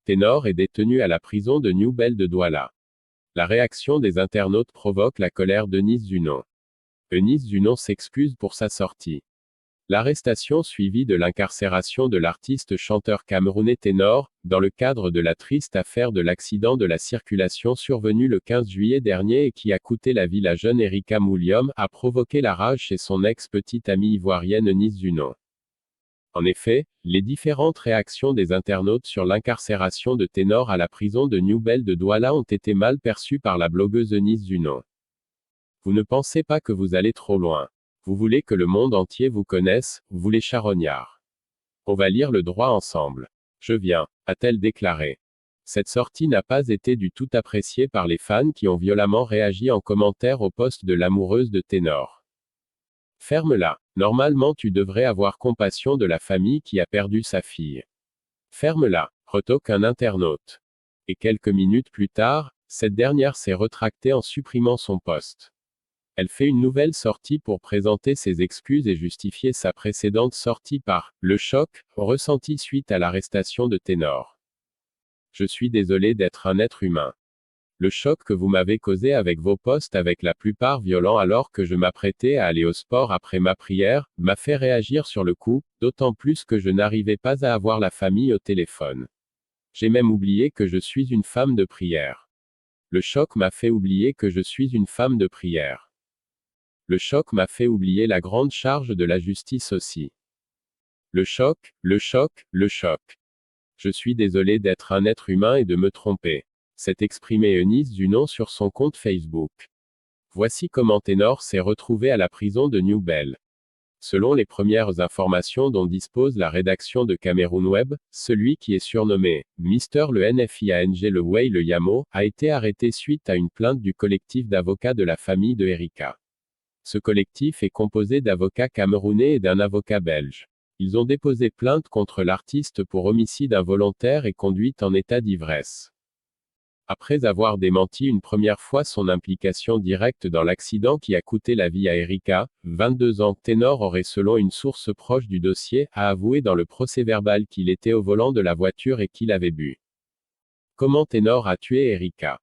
Ténor est détenu à la prison de New Bell de Douala. La réaction des internautes provoque la colère d'Eunice Zunon. Eunice Zunon s'excuse pour sa sortie. L'arrestation suivie de l'incarcération de l'artiste chanteur camerounais Ténor, dans le cadre de la triste affaire de l'accident de la circulation survenu le 15 juillet dernier et qui a coûté la vie à la jeune Erika Mouliom, a provoqué la rage chez son ex-petite amie ivoirienne Eunice Zunon. En effet, les différentes réactions des internautes sur l'incarcération de Ténor à la prison de New Bell de Douala ont été mal perçues par la blogueuse Eunice Zunon. Vous ne pensez pas que vous allez trop loin. Vous voulez que le monde entier vous connaisse, vous les charognards. On va lire le droit ensemble. Je viens, a-t-elle déclaré. Cette sortie n'a pas été du tout appréciée par les fans qui ont violemment réagi en commentaire au post de l'amoureuse de Ténor. Ferme-la. Normalement tu devrais avoir compassion de la famille qui a perdu sa fille. Ferme-la, retoque un internaute. Et quelques minutes plus tard, cette dernière s'est rétractée en supprimant son post. Elle fait une nouvelle sortie pour présenter ses excuses et justifier sa précédente sortie par « le choc » ressenti suite à l'arrestation de Ténor. Je suis désolé d'être un être humain. Le choc que vous m'avez causé avec vos posts avec la plupart violents alors que je m'apprêtais à aller au sport après ma prière, m'a fait réagir sur le coup, d'autant plus que je n'arrivais pas à avoir la famille au téléphone. J'ai même oublié que je suis une femme de prière. Le choc m'a fait oublier que je suis une femme de prière. Le choc m'a fait oublier la grande charge de la justice aussi. Le choc, le choc, le choc. Je suis désolé d'être un être humain et de me tromper. S'est exprimé Eunice Zunon sur son compte Facebook. Voici comment Ténor s'est retrouvé à la prison de New Bell. Selon les premières informations dont dispose la rédaction de Cameroun Web, celui qui est surnommé Mister le NFIANG le Way le Yamo, a été arrêté suite à une plainte du collectif d'avocats de la famille de Erika. Ce collectif est composé d'avocats camerounais et d'un avocat belge. Ils ont déposé plainte contre l'artiste pour homicide involontaire et conduite en état d'ivresse. Après avoir démenti une première fois son implication directe dans l'accident qui a coûté la vie à Erika, 22 ans, Ténor aurait selon une source proche du dossier, a avoué dans le procès-verbal qu'il était au volant de la voiture et qu'il avait bu. Comment Ténor a tué Erika?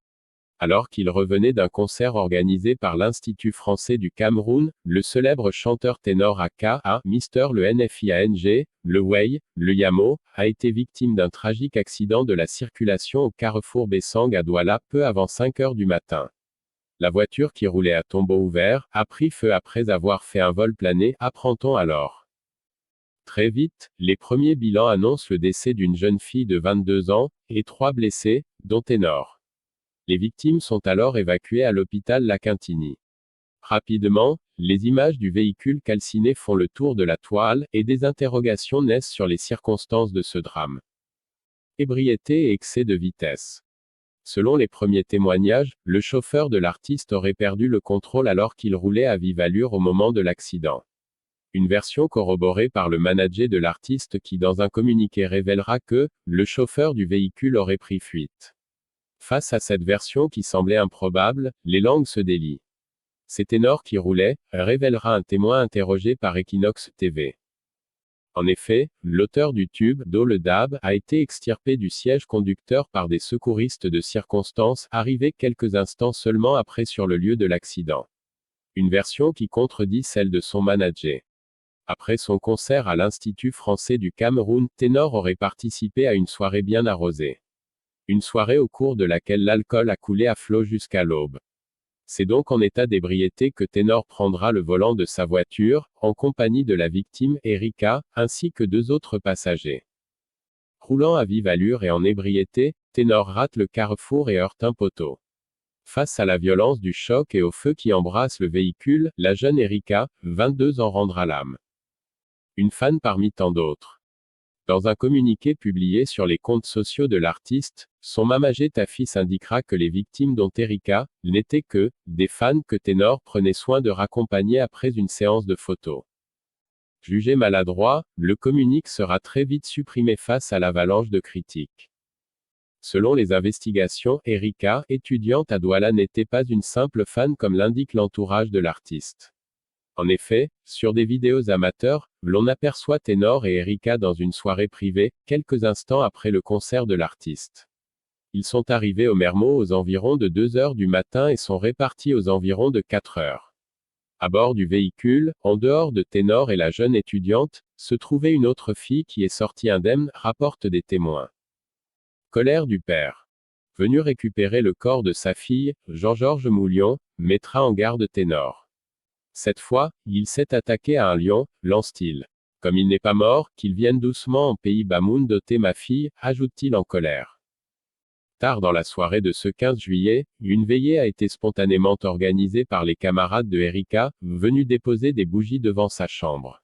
Alors qu'il revenait d'un concert organisé par l'Institut français du Cameroun, le célèbre chanteur ténor aka Mister le NFIANG, le Way, le Yamo, a été victime d'un tragique accident de la circulation au carrefour Bessang à Douala peu avant 5 heures du matin. La voiture qui roulait à tombeau ouvert a pris feu après avoir fait un vol plané, apprend-on alors. Très vite, les premiers bilans annoncent le décès d'une jeune fille de 22 ans, et 3 blessés, dont Ténor. Les victimes sont alors évacuées à l'hôpital La Quintini. Rapidement, les images du véhicule calciné font le tour de la toile, et des interrogations naissent sur les circonstances de ce drame. Ébriété et excès de vitesse. Selon les premiers témoignages, le chauffeur de l'artiste aurait perdu le contrôle alors qu'il roulait à vive allure au moment de l'accident. Une version corroborée par le manager de l'artiste qui dans un communiqué révélera que, le chauffeur du véhicule aurait pris fuite. Face à cette version qui semblait improbable, les langues se délient. C'est Ténor qui roulait, révélera un témoin interrogé par Equinox TV. En effet, l'auteur du tube, Do le Dab, a été extirpé du siège conducteur par des secouristes de circonstance, arrivés quelques instants seulement après sur le lieu de l'accident. Une version qui contredit celle de son manager. Après son concert à l'Institut français du Cameroun, Ténor aurait participé à une soirée bien arrosée. Une soirée au cours de laquelle l'alcool a coulé à flot jusqu'à l'aube. C'est donc en état d'ébriété que Ténor prendra le volant de sa voiture, en compagnie de la victime, Erika, ainsi que 2 autres passagers. Roulant à vive allure et en ébriété, Ténor rate le carrefour et heurte un poteau. Face à la violence du choc et au feu qui embrasse le véhicule, la jeune Erika, 22 ans rendra l'âme. Une fan parmi tant d'autres. Dans un communiqué publié sur les comptes sociaux de l'artiste, son manager Tafis indiquera que les victimes dont Erika, n'étaient que, des fans que Ténor prenait soin de raccompagner après une séance de photos. Jugé maladroit, le communiqué sera très vite supprimé face à l'avalanche de critiques. Selon les investigations, Erika, étudiante à Douala n'était pas une simple fan comme l'indique l'entourage de l'artiste. En effet, sur des vidéos amateurs, l'on aperçoit Ténor et Erika dans une soirée privée, quelques instants après le concert de l'artiste. Ils sont arrivés au Mermot aux environs de 2 heures du matin et sont répartis aux environs de 4 heures. À bord du véhicule, en dehors de Ténor et la jeune étudiante, se trouvait une autre fille qui est sortie indemne, rapportent des témoins. Colère du père. Venu récupérer le corps de sa fille, Jean-Georges Moulion, mettra en garde Ténor. Cette fois, il s'est attaqué à un lion, lance-t-il. Comme il n'est pas mort, qu'il vienne doucement en pays Bamoun doter ma fille, ajoute-t-il en colère. Tard dans la soirée de ce 15 juillet, une veillée a été spontanément organisée par les camarades de Erika, venus déposer des bougies devant sa chambre.